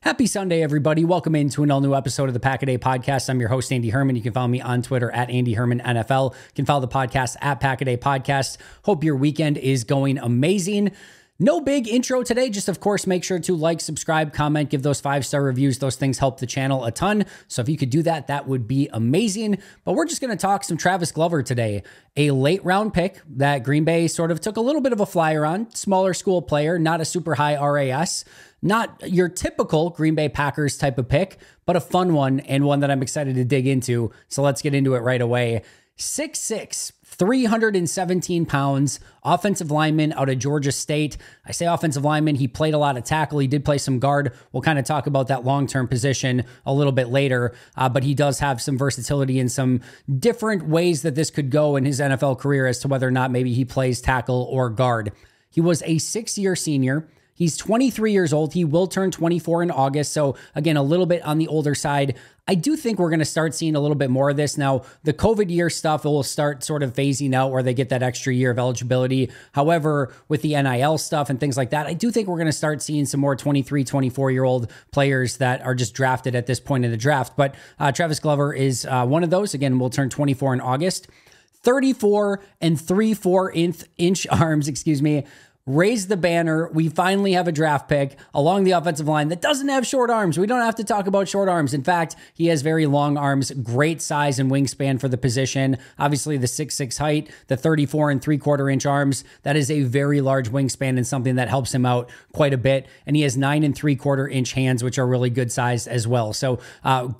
Happy Sunday, everybody. Welcome into an all-new episode of the Pack-A-Day Podcast. I'm your host, Andy Herman. You can follow me on Twitter at Andy Herman NFL. You can follow the podcast at Pack-A-Day Podcast. Hope your weekend is going amazing. No big intro today. Just, of course, make sure to like, subscribe, comment, give those 5-star reviews. Those things help the channel a ton. So if you could do that, that would be amazing. But we're just going to talk some Travis Glover today. A late round pick that Green Bay sort of took a little bit of a flyer on. Smaller school player, not a super high RAS. Not your typical Green Bay Packers type of pick, but a fun one and one that I'm excited to dig into. So let's get into it right away. 6'6", 317 pounds, offensive lineman out of Georgia State. I say offensive lineman. He played a lot of tackle. He did play some guard. We'll kind of talk about that long-term position a little bit later, but he does have some versatility in some different ways that this could go in his NFL career as to whether or not maybe he plays tackle or guard. He was a 6-year senior. He's 23 years old. He will turn 24 in August. So again, a little bit on the older side. I do think we're going to start seeing a little bit more of this. Now, the COVID year stuff will start sort of phasing out where they get that extra year of eligibility. However, with the NIL stuff and things like that, I do think we're going to start seeing some more 23, 24-year-old players that are just drafted at this point in the draft. But Travis Glover is one of those. Again, will turn 24 in August. 34 and 3/4-inch arms, Raise the banner. We finally have a draft pick along the offensive line that doesn't have short arms. We don't have to talk about short arms. In fact, he has very long arms, great size and wingspan for the position. Obviously, the 6'6" height, the 34 and 3/4-inch arms, that is a very large wingspan and something that helps him out quite a bit. And he has 9 and 3/4-inch hands, which are really good size as well. So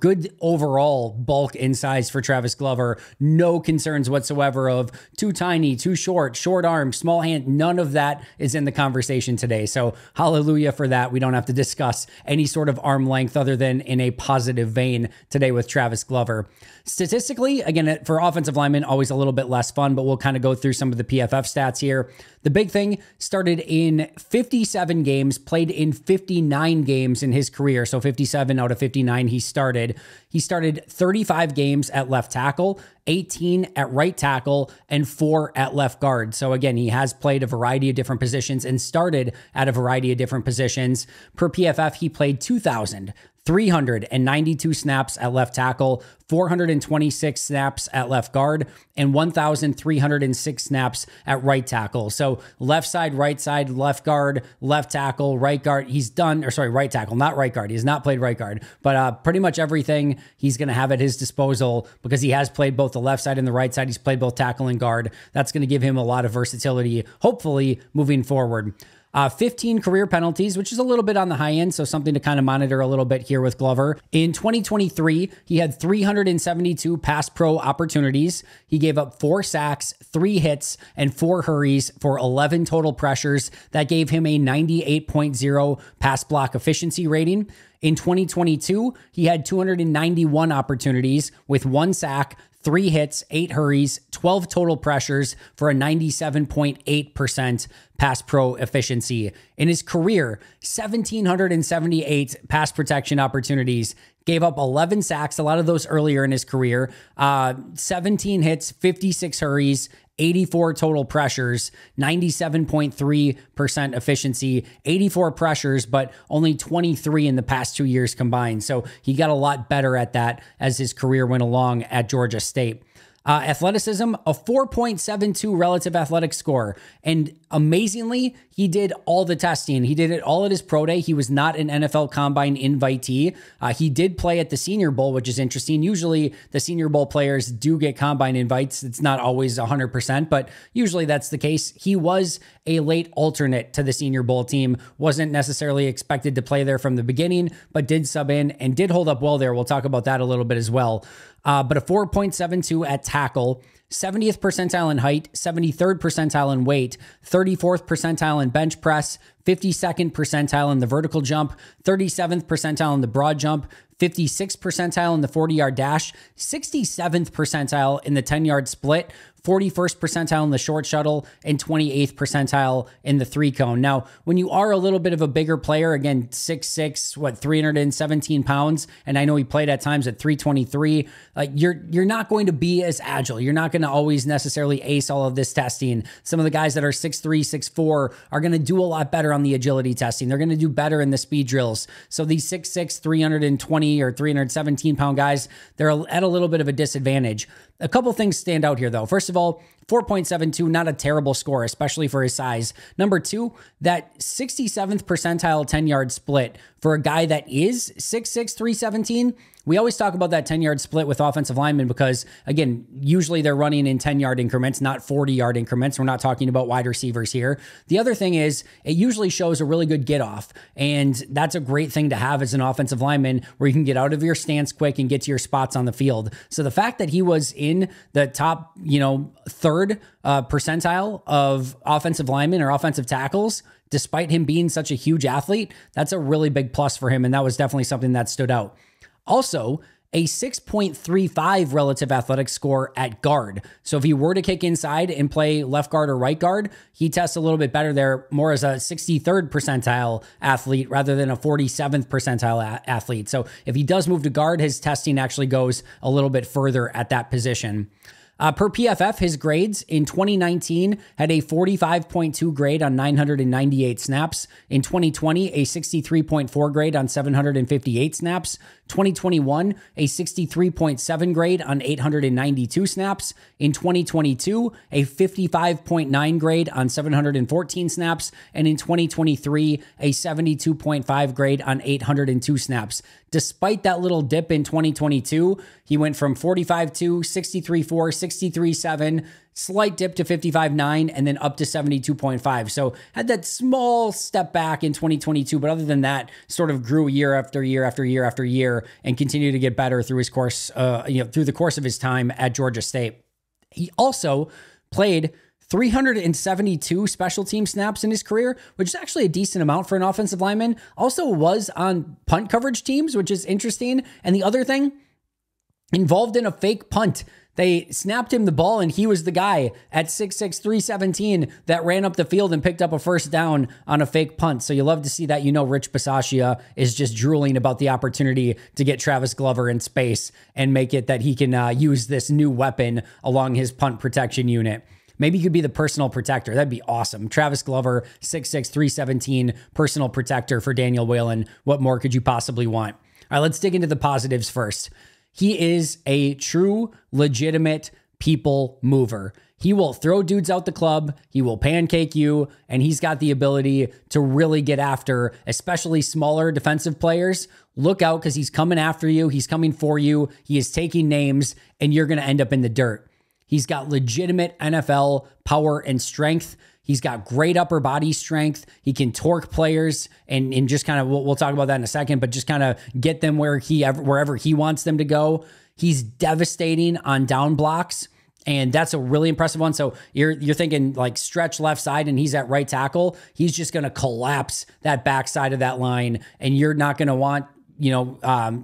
good overall bulk and size for Travis Glover. No concerns whatsoever of too tiny, too short, short arms, small hand. None of that is in the conversation today. So hallelujah for that. We don't have to discuss any sort of arm length other than in a positive vein today with Travis Glover. Statistically, again, for offensive linemen, always a little bit less fun, but we'll kind of go through some of the PFF stats here. The big thing, started in 57 games, played in 59 games in his career. So 57 out of 59 he started. He started 35 games at left tackle, 18 at right tackle, and 4 at left guard. So again, he has played a variety of different positions and started at a variety of different positions. Per PFF, he played 2,392 snaps at left tackle, 426 snaps at left guard, and 1,306 snaps at right tackle. So left side, left guard, left tackle, right guard. Right tackle, not right guard. He has not played right guard, but pretty much everything he's going to have at his disposal because he has played both the left side and the right side. He's played both tackle and guard. That's going to give him a lot of versatility, hopefully moving forward. 15 career penalties, which is a little bit on the high end, so something to kind of monitor a little bit here with Glover. In 2023, he had 372 pass pro opportunities. He gave up 4 sacks, 3 hits, and 4 hurries for 11 total pressures. That gave him a 98.0 pass block efficiency rating. In 2022, he had 291 opportunities with 1 sack, 3 hits, 8 hurries, 12 total pressures for a 97.8% pass pro efficiency. In his career, 1,778 pass protection opportunities, gave up 11 sacks, a lot of those earlier in his career, 17 hits, 56 hurries, 84 total pressures, 97.3% efficiency, 84 pressures, but only 23 in the past 2 years combined. So he got a lot better at that as his career went along at Georgia State. Athleticism, a 4.72 relative athletic score. And amazingly, he did all the testing. He did it all at his pro day. He was not an NFL Combine invitee. He did play at the Senior Bowl, which is interesting. Usually the Senior Bowl players do get Combine invites. It's not always 100%, but usually that's the case. He was a late alternate to the Senior Bowl team. Wasn't necessarily expected to play there from the beginning, but did sub in and did hold up well there. We'll talk about that a little bit as well. But a 4.72 at tackle, 70th percentile in height, 73rd percentile in weight, 34th percentile in bench press, 52nd percentile in the vertical jump, 37th percentile in the broad jump, 56th percentile in the 40-yard dash, 67th percentile in the 10-yard split, 41st percentile in the short shuttle, and 28th percentile in the 3-cone. Now, when you are a little bit of a bigger player, again, 6'6", 317 pounds, and I know he played at times at 323, you're not going to be as agile. You're not going to always necessarily ace all of this testing. Some of the guys that are 6'3", 6'4" are going to do a lot better on the agility testing. They're going to do better in the speed drills. So these 6'6", 320 or 317 pound guys, they're at a little bit of a disadvantage. A couple things stand out here though. First of all, 4.72, not a terrible score, especially for his size. Number two, that 67th percentile 10-yard split for a guy that is 6'6", 317. We always talk about that 10-yard split with offensive linemen because, again, usually they're running in 10-yard increments, not 40-yard increments. We're not talking about wide receivers here. The other thing is it usually shows a really good get off, and that's a great thing to have as an offensive lineman where you can get out of your stance quick and get to your spots on the field. So the fact that he was in the top, third percentile of offensive linemen or offensive tackles, despite him being such a huge athlete, that's a really big plus for him, and that was definitely something that stood out. Also, a 6.35 relative athletic score at guard. So if he were to kick inside and play left guard or right guard, he tests a little bit better there, more as a 63rd percentile athlete rather than a 47th percentile athlete. So if he does move to guard, his testing actually goes a little bit further at that position. Per PFF, his grades in 2019 had a 45.2 grade on 998 snaps. In 2020, a 63.4 grade on 758 snaps. 2021, a 63.7 grade on 892 snaps. In 2022, a 55.9 grade on 714 snaps. And in 2023, a 72.5 grade on 802 snaps. Despite that little dip in 2022, he went from 45.2, 63.4, 63.7, slight dip to 55.9, and then up to 72.5. So had that small step back in 2022, but other than that, sort of grew year after year after year after year and continued to get better through his course, through the course of his time at Georgia State. He also played 372 special team snaps in his career, which is actually a decent amount for an offensive lineman. Also was on punt coverage teams, which is interesting. And the other thing, involved in a fake punt. They snapped him the ball, and he was the guy at 6'6", 317 that ran up the field and picked up a first down on a fake punt. So you love to see that. Rich Bisaccia is just drooling about the opportunity to get Travis Glover in space and make it that he can use this new weapon along his punt protection unit. Maybe he could be the personal protector. That'd be awesome. Travis Glover, 6'6", 317, personal protector for Daniel Whalen. What more could you possibly want? All right, let's dig into the positives first. He is a true, legitimate people mover. He will throw dudes out the club, he will pancake you, and he's got the ability to really get after, especially smaller defensive players. Look out, because he's coming after you, he's coming for you, he is taking names, and you're going to end up in the dirt. He's got legitimate NFL power and strength. He's got great upper body strength. He can torque players and just kind of, we'll talk about that in a second, but just kind of get them wherever he wants them to go. He's devastating on down blocks, and that's a really impressive one. So you're thinking like stretch left side and he's at right tackle. He's just going to collapse that backside of that line, and you're not going to want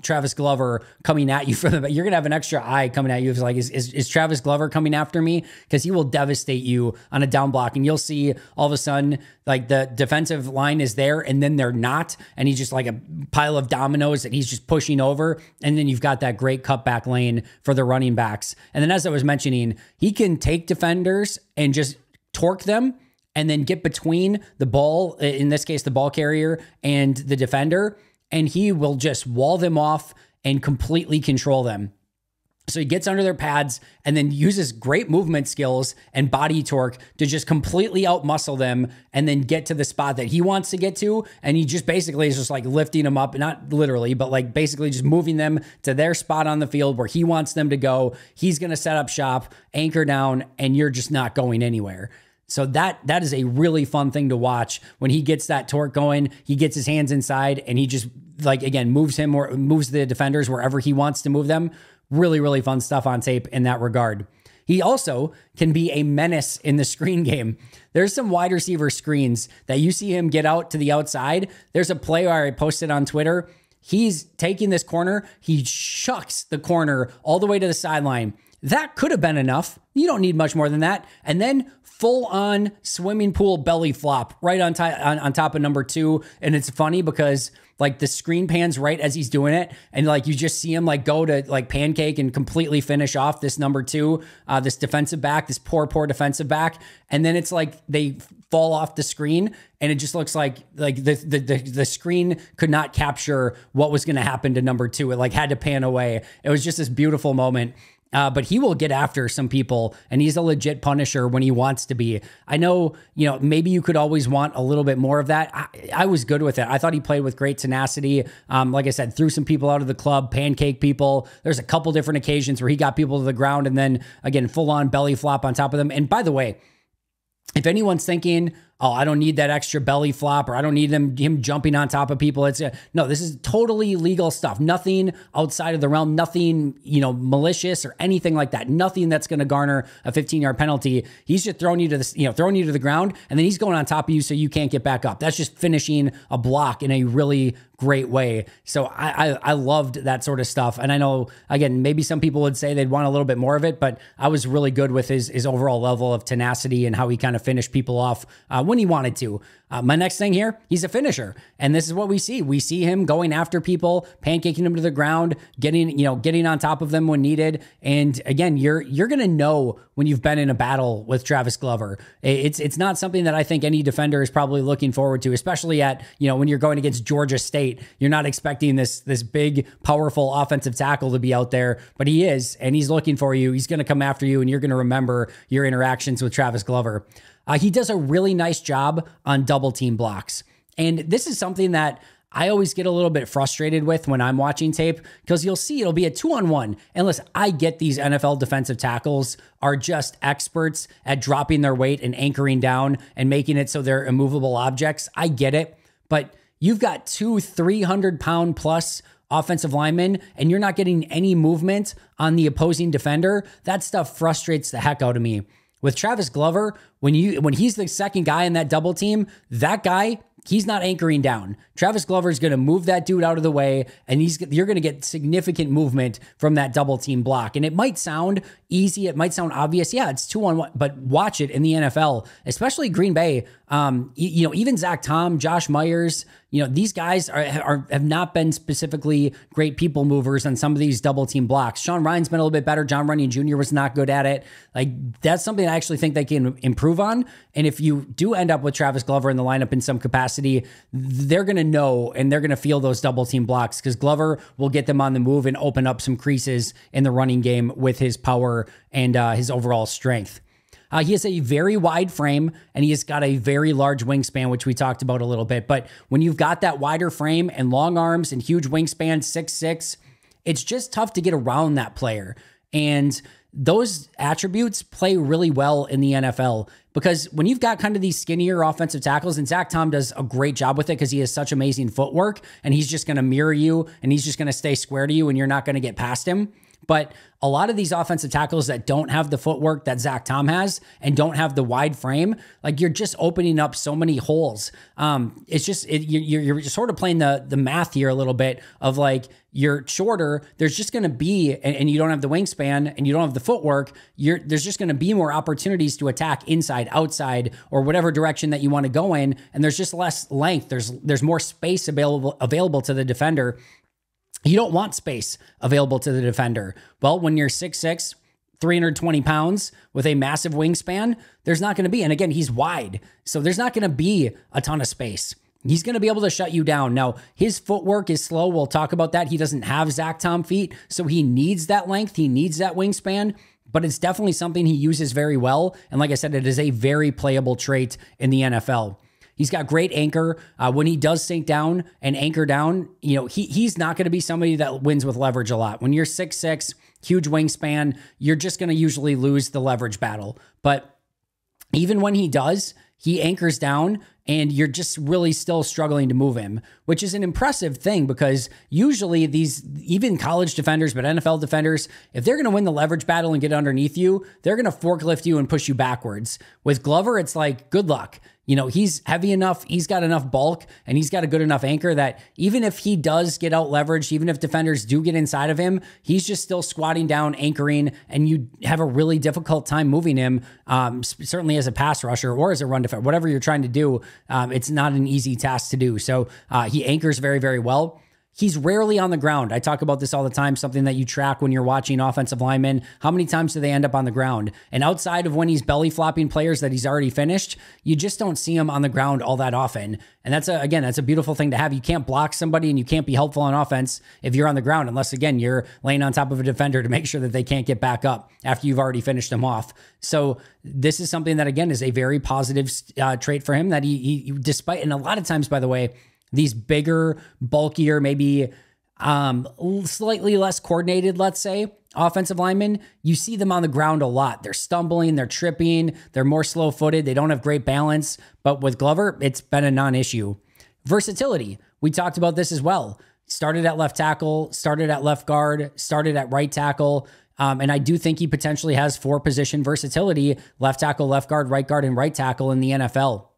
Travis Glover coming at you you're going to have an extra eye coming at you. It's like, is Travis Glover coming after me? Because he will devastate you on a down block, and you'll see all of a sudden, like the defensive line is there and then they're not. And he's just like a pile of dominoes that he's just pushing over. And then you've got that great cutback lane for the running backs. And then, as I was mentioning, he can take defenders and just torque them and then get between the ball, in this case, the ball carrier and the defender, and he will just wall them off and completely control them. So he gets under their pads and then uses great movement skills and body torque to just completely outmuscle them and then get to the spot that he wants to get to. And he just basically is just like lifting them up, not literally, but like basically just moving them to their spot on the field where he wants them to go. He's going to set up shop, anchor down, and you're just not going anywhere. So that is a really fun thing to watch. When he gets that torque going, he gets his hands inside and he just, like, again, moves the defenders wherever he wants to move them. Really, really fun stuff on tape in that regard. He also can be a menace in the screen game. There's some wide receiver screens that you see him get out to the outside. There's a play where I posted on Twitter. He's taking this corner. He shucks the corner all the way to the sideline. that could have been enough. You don't need much more than that. And then full on swimming pool belly flop right on top of number 2. And it's funny because like the screen pans right as he's doing it. And like, you just see him like go to like pancake and completely finish off this number 2, this defensive back, this poor defensive back. And then it's like they fall off the screen and it just looks like the screen could not capture what was going to happen to number 2. It like had to pan away. It was just this beautiful moment. But he will get after some people, and he's a legit punisher when he wants to be. I know, maybe you could always want a little bit more of that. I was good with it. I thought he played with great tenacity. Like I said, threw some people out of the club, pancake people. There's a couple different occasions where he got people to the ground and then, again, full on belly flop on top of them. And by the way, if anyone's thinking, oh, I don't need that extra belly flop, or I don't need him jumping on top of people. No, this is totally legal stuff. Nothing outside of the realm, nothing, malicious or anything like that. Nothing that's going to garner a 15-yard penalty. He's just throwing you to the ground, and then he's going on top of you so you can't get back up. That's just finishing a block in a really great way. So I loved that sort of stuff. And I know, again, maybe some people would say they'd want a little bit more of it, but I was really good with his overall level of tenacity and how he kind of finished people off when he wanted to. My next thing here, he's a finisher. And this is what we see. We see him going after people, pancaking them to the ground, getting on top of them when needed. And again, you're going to know when you've been in a battle with Travis Glover. It's not something that I think any defender is probably looking forward to, especially at, when you're going against Georgia State. You're not expecting this big, powerful offensive tackle to be out there, but he is, and he's looking for you. He's going to come after you, and you're going to remember your interactions with Travis Glover. He does a really nice job on double team blocks. And this is something that I always get a little bit frustrated with when I'm watching tape, because you'll see it'll be a 2-on-1. And listen, I get these NFL defensive tackles are just experts at dropping their weight and anchoring down and making it so they're immovable objects. I get it. But you've got 2 300-pound plus offensive linemen, and you're not getting any movement on the opposing defender. That stuff frustrates the heck out of me. With Travis Glover, when he's the second guy in that double team, that guy, he's not anchoring down. Travis Glover is going to move that dude out of the way, and you're going to get significant movement from that double team block. And it might sound easy, it might sound obvious. Yeah, it's 2-on-1, but watch it in the NFL, especially Green Bay. Even Zach Tom, Josh Myers, these guys have not been specifically great people movers on some of these double team blocks. Sean Ryan's been a little bit better. John Runyon Jr. was not good at it. Like, that's something I actually think they can improve on. And if you do end up with Travis Glover in the lineup in some capacity, they're going to know and they're going to feel those double team blocks, because Glover will get them on the move and open up some creases in the running game with his power and his overall strength. He has a very wide frame, and he has got a very large wingspan, which we talked about a little bit. But when you've got that wider frame and long arms and huge wingspan, 6'6", it's just tough to get around that player. And those attributes play really well in the NFL, because when you've got kind of these skinnier offensive tackles, and Zach Tom does a great job with it because he has such amazing footwork, and he's just going to mirror you, and he's just going to stay square to you, and you're not going to get past him. But a lot of these offensive tackles that don't have the footwork that Zach Tom has and don't have the wide frame, like, you're just opening up so many holes. You're sort of playing the math here a little bit of, like, you're shorter, there's just going to be, and you don't have the wingspan and you don't have the footwork, there's just going to be more opportunities to attack inside, outside, or whatever direction that you want to go in. And there's just less length. There's more space available to the defender. You don't want space available to the defender. Well, when you're 6'6", 320 pounds with a massive wingspan, there's not going to be, and again, he's wide, so there's not going to be a ton of space. He's going to be able to shut you down. Now, his footwork is slow. We'll talk about that. He doesn't have Zach Tom feet, so he needs that length. He needs that wingspan, but it's definitely something he uses very well. And like I said, it is a very playable trait in the NFL. He's got great anchor. When he does sink down and anchor down, he's not going to be somebody that wins with leverage a lot. When you're 6'6", huge wingspan, you're just going to usually lose the leverage battle. But even when he does, he anchors down and you're just really still struggling to move him, which is an impressive thing because usually these, even college defenders, but NFL defenders, if they're going to win the leverage battle and get underneath you, they're going to forklift you and push you backwards. With Glover, it's like, good luck. He's heavy enough, he's got enough bulk, and he's got a good enough anchor that even if he does get out leveraged, even if defenders do get inside of him, he's just still squatting down, anchoring, and you have a really difficult time moving him, certainly as a pass rusher or as a run defender, whatever you're trying to do. It's not an easy task to do. So he anchors very, very well. He's rarely on the ground. I talk about this all the time, something that you track when you're watching offensive linemen. How many times do they end up on the ground? And outside of when he's belly flopping players that he's already finished, you just don't see him on the ground all that often. And that's a beautiful thing to have. You can't block somebody and you can't be helpful on offense if you're on the ground, unless, again, you're laying on top of a defender to make sure that they can't get back up after you've already finished them off. So this is something that, again, is a very positive trait for him that he despite, and a lot of times, by the way, these bigger, bulkier, maybe slightly less coordinated, let's say, offensive linemen, you see them on the ground a lot. They're stumbling, they're tripping, they're more slow-footed, they don't have great balance. But with Glover, it's been a non-issue. Versatility, we talked about this as well. Started at left tackle, started at left guard, started at right tackle. And I do think he potentially has 4-position versatility: left tackle, left guard, and right tackle in the NFL.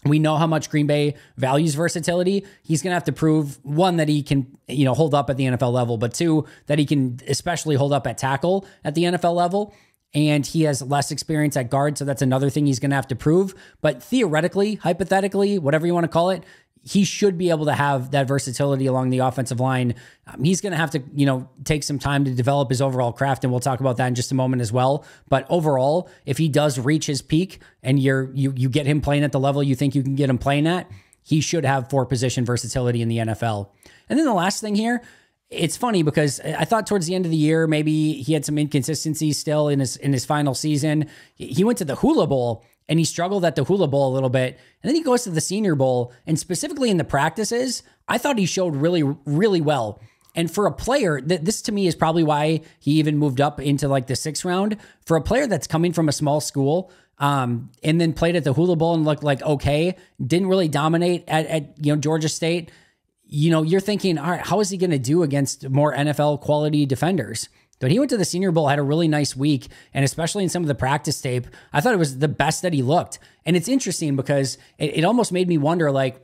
We know how much Green Bay values versatility. He's going to have to prove, one, that he can, hold up at the NFL level, but two, that he can especially hold up at tackle at the NFL level. And he has less experience at guard, so that's another thing he's going to have to prove. But theoretically, hypothetically, whatever you want to call it, he should be able to have that versatility along the offensive line. He's going to have to, take some time to develop his overall craft, and we'll talk about that in just a moment as well. But overall, if he does reach his peak and you get him playing at the level you think you can get him playing at, he should have 4-position versatility in the NFL. And then the last thing here, it's funny because I thought towards the end of the year, maybe he had some inconsistencies still in his final season. He went to the Hula Bowl and he struggled at the Hula Bowl a little bit. And then he goes to the Senior Bowl, and specifically in the practices, I thought he showed really, really well. And for a player, this to me is probably why he even moved up into like the 6th round. For a player that's coming from a small school, and then played at the Hula Bowl and looked like okay, didn't really dominate at Georgia State. You're thinking, all right, how is he going to do against more NFL quality defenders? But he went to the Senior Bowl, had a really nice week, and especially in some of the practice tape, I thought it was the best that he looked. And it's interesting because it almost made me wonder, like,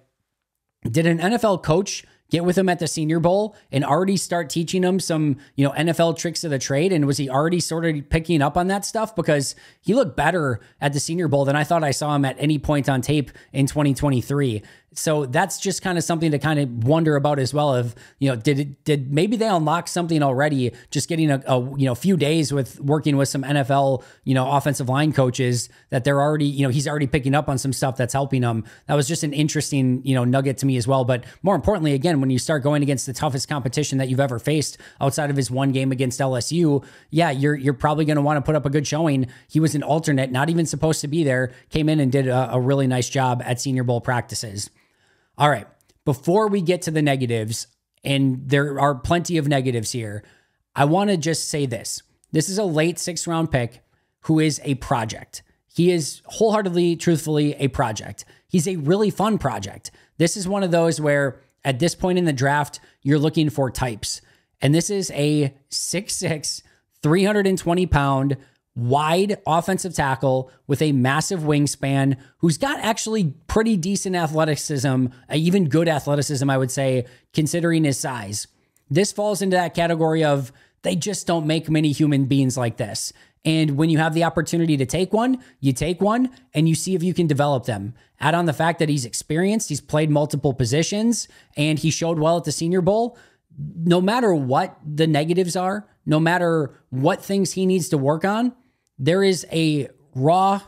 did an NFL coach get with him at the Senior Bowl and already start teaching him some, NFL tricks of the trade? And was he already sort of picking up on that stuff? Because he looked better at the Senior Bowl than I thought I saw him at any point on tape in 2023. So that's just kind of something to kind of wonder about as well. Of, did maybe they unlock something already, just getting a few days with working with some NFL, offensive line coaches, that they're already, he's already picking up on some stuff that's helping him. That was just an interesting, nugget to me as well. But more importantly, again, when you start going against the toughest competition that you've ever faced outside of his one game against LSU, yeah, you're probably going to want to put up a good showing. He was an alternate, not even supposed to be there, came in and did a really nice job at Senior Bowl practices. All right, before we get to the negatives, and there are plenty of negatives here, I want to just say this. This is a late 6th round pick who is a project. He is wholeheartedly, truthfully, a project. He's a really fun project. This is one of those where at this point in the draft, you're looking for types. And this is a 6'6", 320-pound, wide offensive tackle with a massive wingspan who's got actually pretty decent athleticism, even good athleticism, I would say, considering his size. This falls into that category of they just don't make many human beings like this. And when you have the opportunity to take one, you take one and you see if you can develop them. Add on the fact that he's experienced, he's played multiple positions, and he showed well at the Senior Bowl. No matter what the negatives are, no matter what things he needs to work on, there is a raw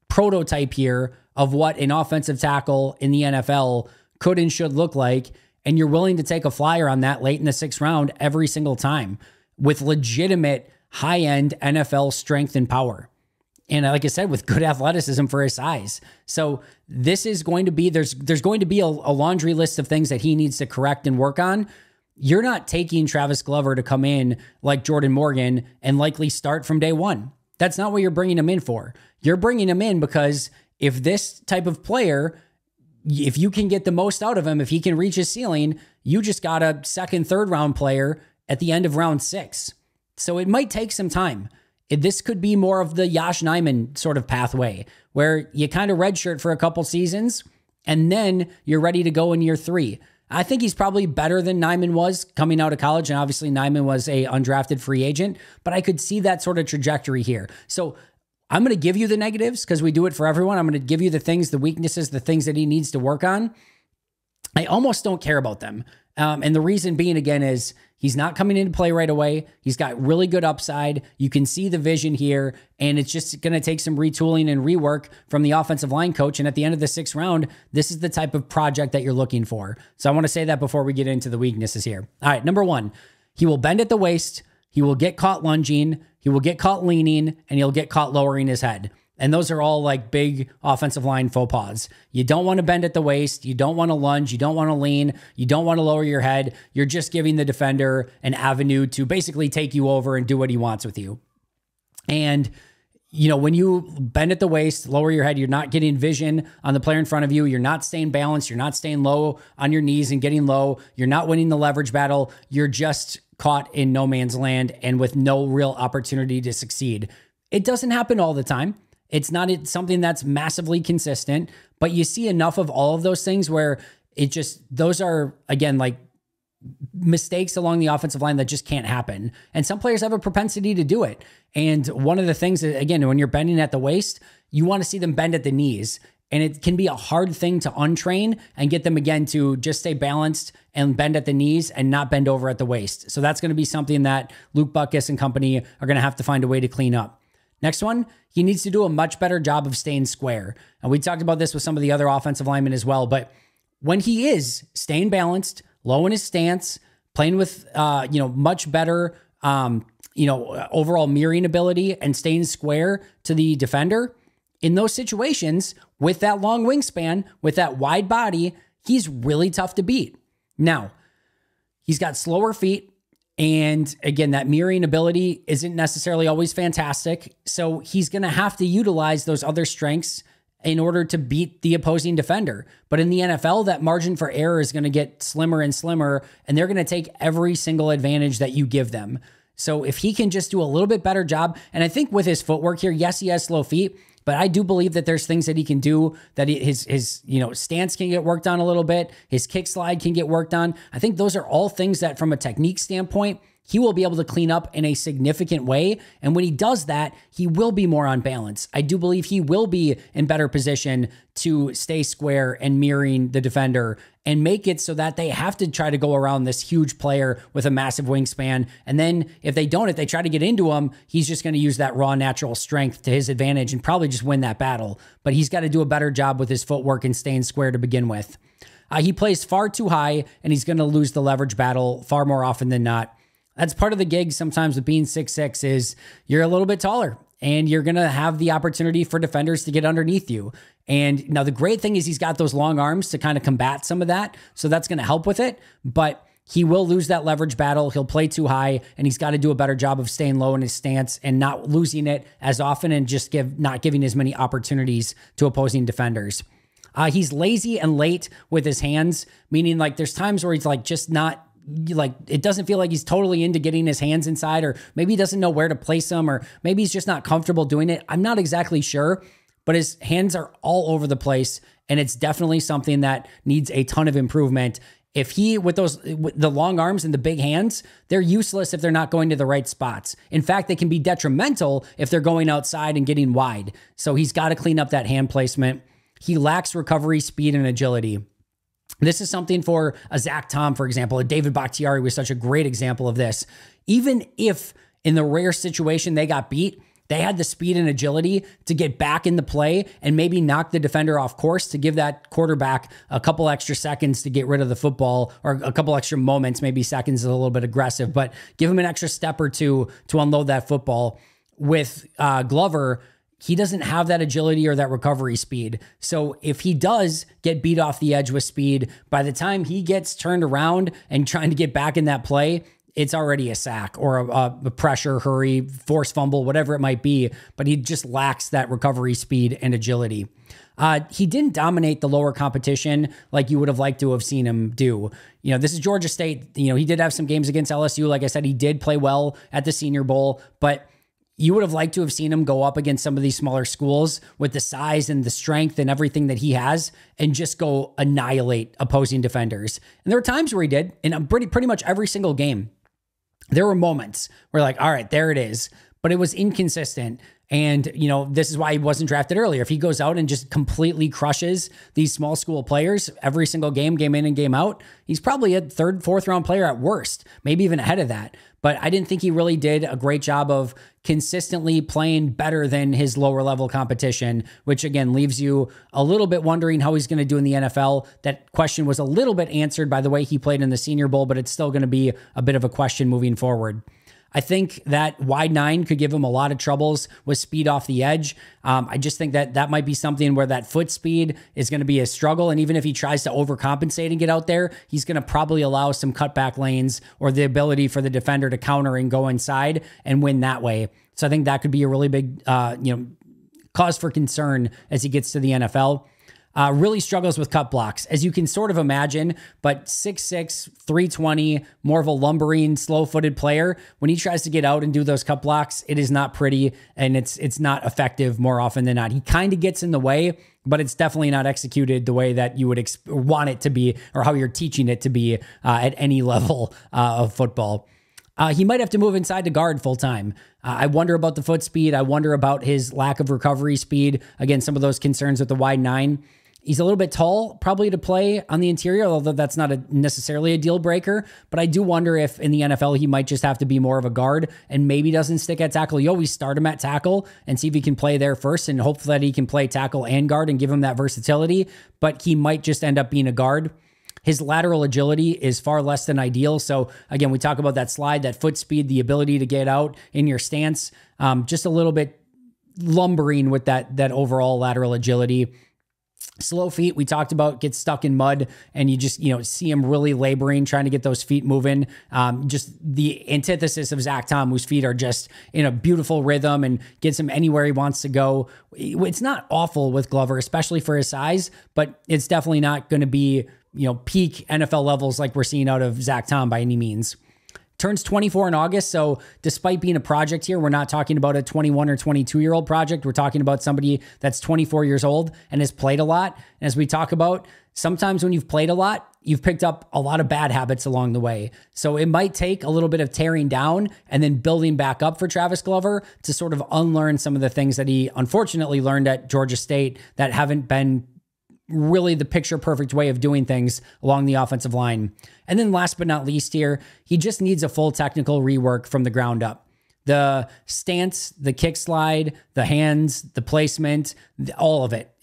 prototype here of what an offensive tackle in the NFL could and should look like. And you're willing to take a flyer on that late in the 6th round every single time with legitimate high-end NFL strength and power. And like I said, with good athleticism for his size. So this is going to be, there's going to be a laundry list of things that he needs to correct and work on. You're not taking Travis Glover to come in like Jordan Morgan and likely start from day one. That's not what you're bringing him in for. You're bringing him in because if this type of player, if you can get the most out of him, if he can reach his ceiling, you just got a second, third round player at the end of round 6. So it might take some time. This could be more of the Josh Nijman sort of pathway where you kind of redshirt for a couple seasons and then you're ready to go in year 3. I think he's probably better than Nijman was coming out of college. And obviously Nijman was a undrafted free agent, but I could see that sort of trajectory here. So I'm going to give you the negatives because we do it for everyone. I'm going to give you the things, the weaknesses, the things that he needs to work on. I almost don't care about them. And the reason being, again, is he's not coming into play right away. He's got really good upside. You can see the vision here, and it's just going to take some retooling and rework from the offensive line coach. And at the end of the 6th round, this is the type of project that you're looking for. So I want to say that before we get into the weaknesses here. All right, number 1, he will bend at the waist. He will get caught lunging. He will get caught leaning, and he'll get caught lowering his head. And those are all like big offensive line faux pas. You don't want to bend at the waist. You don't want to lunge. You don't want to lean. You don't want to lower your head. You're just giving the defender an avenue to basically take you over and do what he wants with you. And, you know, when you bend at the waist, lower your head, you're not getting vision on the player in front of you. You're not staying balanced. You're not staying low on your knees and getting low. You're not winning the leverage battle. You're just caught in no man's land and with no real opportunity to succeed. It doesn't happen all the time. It's not something that's massively consistent, but you see enough of all of those things where those are, again, like mistakes along the offensive line that just can't happen. And some players have a propensity to do it. And one of the things that, again, when you're bending at the waist, you want to see them bend at the knees. And it can be a hard thing to untrain and get them, again, to just stay balanced and bend at the knees and not bend over at the waist. So that's going to be something that Luke Butkus and company are going to have to find a way to clean up. Next one, he needs to do a much better job of staying square. And we talked about this with some of the other offensive linemen as well. But when he is staying balanced, low in his stance, playing with, much better, overall mirroring ability and staying square to the defender, in those situations, with that long wingspan, with that wide body, he's really tough to beat. Now, he's got slower feet. And again, that mirroring ability isn't necessarily always fantastic. So he's going to have to utilize those other strengths in order to beat the opposing defender. But in the NFL, that margin for error is going to get slimmer and slimmer, and they're going to take every single advantage that you give them. So if he can just do a little bit better job, and I think with his footwork here, yes, he has slow feet, but I do believe that there's things that he can do, that his stance can get worked on a little bit. His kick slide can get worked on. I think those are all things that from a technique standpoint, he will be able to clean up in a significant way. And when he does that, he will be more on balance. I do believe he will be in better position to stay square and mirroring the defender and make it so that they have to try to go around this huge player with a massive wingspan. And then if they try to get into him, he's just going to use that raw natural strength to his advantage and probably just win that battle. But he's got to do a better job with his footwork and staying square to begin with. He plays far too high, and he's going to lose the leverage battle far more often than not. That's part of the gig sometimes with being 6'6" is you're a little bit taller and you're going to have the opportunity for defenders to get underneath you. And now the great thing is he's got those long arms to kind of combat some of that. So that's going to help with it, but he will lose that leverage battle. He'll play too high, and he's got to do a better job of staying low in his stance and not losing it as often and just not giving as many opportunities to opposing defenders. He's lazy and late with his hands, meaning like there's times where he's like just not, like it doesn't feel like he's totally into getting his hands inside, or maybe he doesn't know where to place them, or maybe he's just not comfortable doing it. I'm not exactly sure, but his hands are all over the place, and it's definitely something that needs a ton of improvement. If he, with the long arms and the big hands, they're useless if they're not going to the right spots. In fact, they can be detrimental if they're going outside and getting wide. So he's got to clean up that hand placement. He lacks recovery, speed, and agility. This is something for a Zach Tom, for example. A David Bakhtiari was such a great example of this. Even if in the rare situation they got beat, they had the speed and agility to get back in the play and maybe knock the defender off course to give that quarterback a couple extra seconds to get rid of the football, or a couple extra moments, maybe seconds is a little bit aggressive, but give him an extra step or two to unload that football. With Glover, he doesn't have that agility or that recovery speed. So if he does get beat off the edge with speed, by the time he gets turned around and trying to get back in that play, it's already a sack or a pressure, hurry, force fumble, whatever it might be, but he just lacks that recovery speed and agility. He didn't dominate the lower competition like you would have liked to have seen him do. This is Georgia State. He did have some games against LSU. Like I said, he did play well at the Senior Bowl, but you would have liked to have seen him go up against some of these smaller schools with the size and the strength and everything that he has and just go annihilate opposing defenders. And there were times where he did in pretty much every single game. There were moments where like, all right, there it is, but it was inconsistent. And, this is why he wasn't drafted earlier. If he goes out and just completely crushes these small school players every single game in and game out, he's probably a third, fourth round player at worst, maybe even ahead of that. But I didn't think he really did a great job of consistently playing better than his lower level competition, which again leaves you a little bit wondering how he's going to do in the NFL. That question was a little bit answered by the way he played in the Senior Bowl, but it's still going to be a bit of a question moving forward. I think that wide 9 could give him a lot of troubles with speed off the edge. I just think that might be something where that foot speed is going to be a struggle. And even if he tries to overcompensate and get out there, he's going to probably allow some cutback lanes or the ability for the defender to counter and go inside and win that way. So I think that could be a really big, cause for concern as he gets to the NFL. Really struggles with cut blocks, as you can sort of imagine, but 6'6", 320, more of a lumbering, slow-footed player. When he tries to get out and do those cut blocks, it is not pretty, and it's not effective more often than not. He kind of gets in the way, but it's definitely not executed the way that you would want it to be or how you're teaching it to be at any level of football. He might have to move inside to guard full time. I wonder about the foot speed. I wonder about his lack of recovery speed. Again, some of those concerns with the wide 9. He's a little bit tall, probably to play on the interior, although that's not necessarily a deal breaker. But I do wonder if in the NFL, he might just have to be more of a guard and maybe doesn't stick at tackle. You always start him at tackle and see if he can play there first and hope that he can play tackle and guard and give him that versatility. But he might just end up being a guard. His lateral agility is far less than ideal. So again, we talk about that slide, that foot speed, the ability to get out in your stance, just a little bit lumbering with that overall lateral agility. Slow feet, we talked about, get stuck in mud and you just, see him really laboring, trying to get those feet moving. Just the antithesis of Zach Tom, whose feet are just in a beautiful rhythm and gets him anywhere he wants to go. It's not awful with Glover, especially for his size, but it's definitely not going to be, peak NFL levels like we're seeing out of Zach Tom by any means. Turns 24 in August, so despite being a project here, we're not talking about a 21 or 22-year-old project. We're talking about somebody that's 24 years old and has played a lot. And as we talk about, sometimes when you've played a lot, you've picked up a lot of bad habits along the way. So it might take a little bit of tearing down and then building back up for Travis Glover to sort of unlearn some of the things that he unfortunately learned at Georgia State that haven't been really the picture perfect way of doing things along the offensive line. And then last but not least here, he just needs a full technical rework from the ground up. The stance, the kick slide, the hands, the placement, all of it.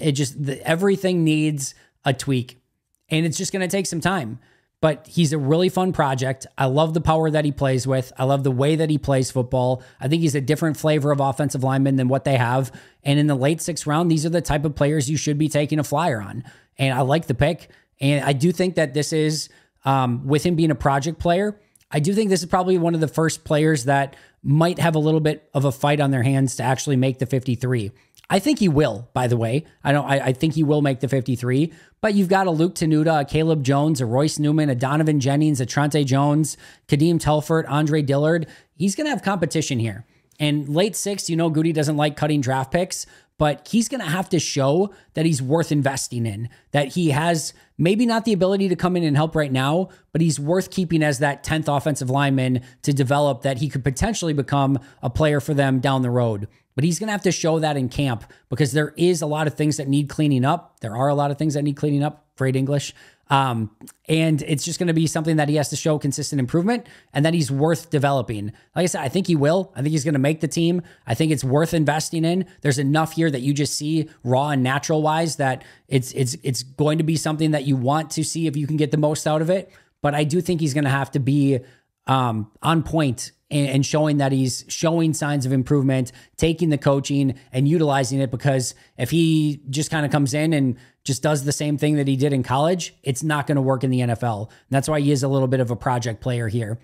Everything needs a tweak. And it's just going to take some time. But he's a really fun project. I love the power that he plays with. I love the way that he plays football. I think he's a different flavor of offensive lineman than what they have. And in the late 6th round, these are the type of players you should be taking a flyer on. And I like the pick. And I do think that this is, with him being a project player, I do think this is probably one of the first players that might have a little bit of a fight on their hands to actually make the 53. I think he will, by the way. I think he will make the 53, but you've got a Luke Tenuta, a Caleb Jones, a Royce Newman, a Donovan Jennings, a Trante Jones, Kadeem Telfort, Andre Dillard. He's going to have competition here. And late 6th, Goody doesn't like cutting draft picks, but he's going to have to show that he's worth investing in, that he has maybe not the ability to come in and help right now, but he's worth keeping as that 10th offensive lineman to develop, that he could potentially become a player for them down the road. But he's going to have to show that in camp because there is a lot of things that need cleaning up. There are a lot of things that need cleaning up. Great English. And it's just going to be something that he has to show consistent improvement and that he's worth developing. Like I said, I think he will. I think he's going to make the team. I think it's worth investing in. There's enough here that you just see raw and natural wise that it's going to be something that you want to see if you can get the most out of it. But I do think he's going to have to be on point and showing that he's showing signs of improvement, taking the coaching and utilizing it, because if he just kind of comes in and just does the same thing that he did in college, it's not going to work in the NFL. And that's why he is a little bit of a project player here.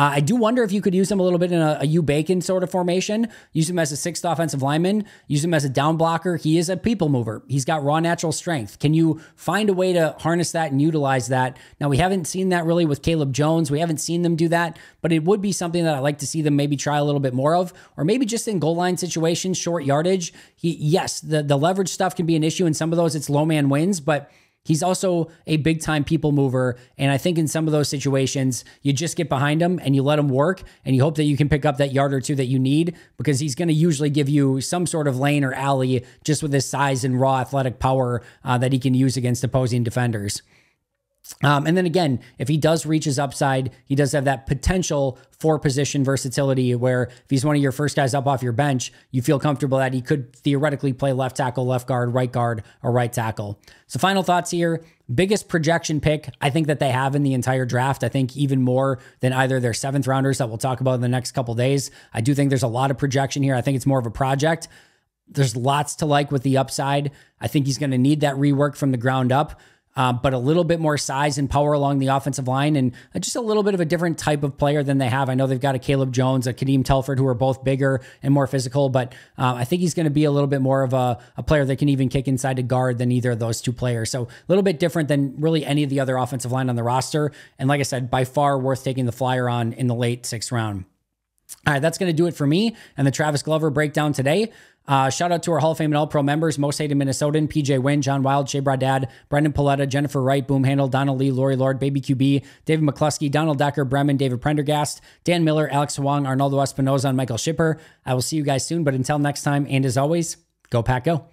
I do wonder if you could use him a little bit in a U Bacon sort of formation. Use him as a sixth offensive lineman. Use him as a down blocker. He is a people mover. He's got raw natural strength. Can you find a way to harness that and utilize that? Now, we haven't seen that really with Caleb Jones. We haven't seen them do that, but it would be something that I'd like to see them maybe try a little bit more of, or maybe just in goal line situations, short yardage. Yes, the leverage stuff can be an issue. In some of those, it's low man wins, but he's also a big time people mover. And I think in some of those situations, you just get behind him and you let him work and you hope that you can pick up that yard or two that you need, because he's going to usually give you some sort of lane or alley just with his size and raw athletic power that he can use against opposing defenders. And then again, if he does reach his upside, he does have that potential for position versatility where if he's one of your first guys up off your bench, you feel comfortable that he could theoretically play left tackle, left guard, or right tackle. So final thoughts here. Biggest projection pick I think that they have in the entire draft. I think even more than either their seventh rounders that we'll talk about in the next couple days. I do think there's a lot of projection here. I think it's more of a project. There's lots to like with the upside. I think he's going to need that rework from the ground up. But a little bit more size and power along the offensive line, and just a little bit of a different type of player than they have. I know they've got a Caleb Jones, a Kadeem Telford, who are both bigger and more physical, but I think he's going to be a little bit more of a player that can even kick inside to guard than either of those two players. So a little bit different than really any of the other offensive line on the roster. And like I said, by far worth taking the flyer on in the late 6th round. All right, that's going to do it for me and the Travis Glover breakdown today. Shout out to our Hall of Fame and All-Pro members, Most Hated Minnesotan, PJ Wynn, John Wild, Shea Bradad, Brendan Paletta, Jennifer Wright, Boom Handle, Donald Lee, Lori Lord, Baby QB, David McCluskey, Donald Decker, Bremen, David Prendergast, Dan Miller, Alex Huang, Arnaldo Espinoza, and Michael Schipper. I will see you guys soon, but until next time, and as always, go Pack Go.